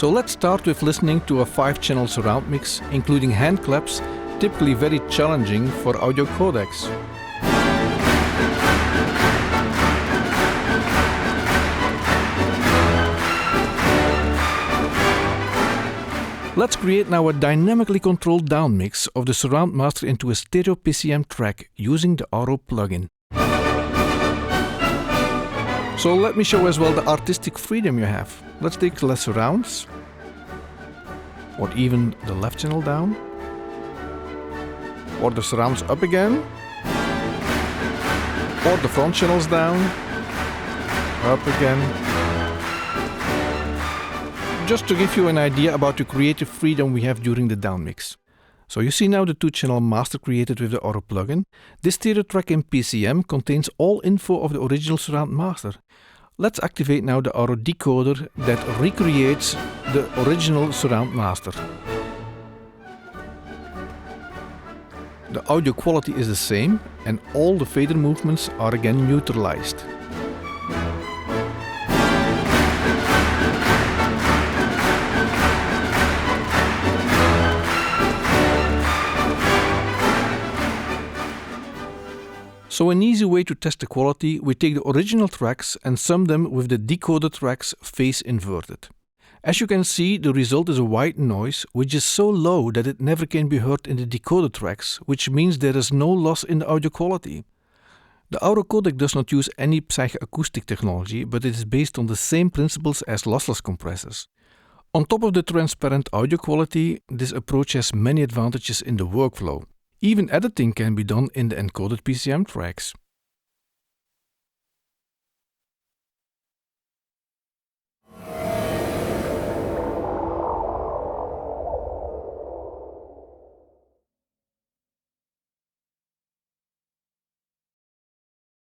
So let's start with listening to a 5-channel surround mix, including hand claps, typically very challenging for audio codecs. Let's create now a dynamically controlled down mix of the surround master into a stereo PCM track using the AURO plugin. So let me show as well the artistic freedom you have. Let's take less surrounds, or even the left channel down, or the surrounds up again, or the front channels down, up again. Just to give you an idea about the creative freedom we have during the down mix. So you see now the 2-channel master created with the AURO plugin. This stereo track in PCM contains all info of the original surround master. Let's activate now the AURO decoder that recreates the original surround master. The audio quality is the same and all the fader movements are again neutralized. So an easy way to test the quality, we take the original tracks and sum them with the decoder tracks phase inverted. As you can see, the result is a white noise which is so low that it never can be heard in the decoder tracks, which means there is no loss in the audio quality. The AURO codec does not use any psychoacoustic technology, but it is based on the same principles as lossless compressors. On top of the transparent audio quality, this approach has many advantages in the workflow. Even editing can be done in the encoded PCM tracks.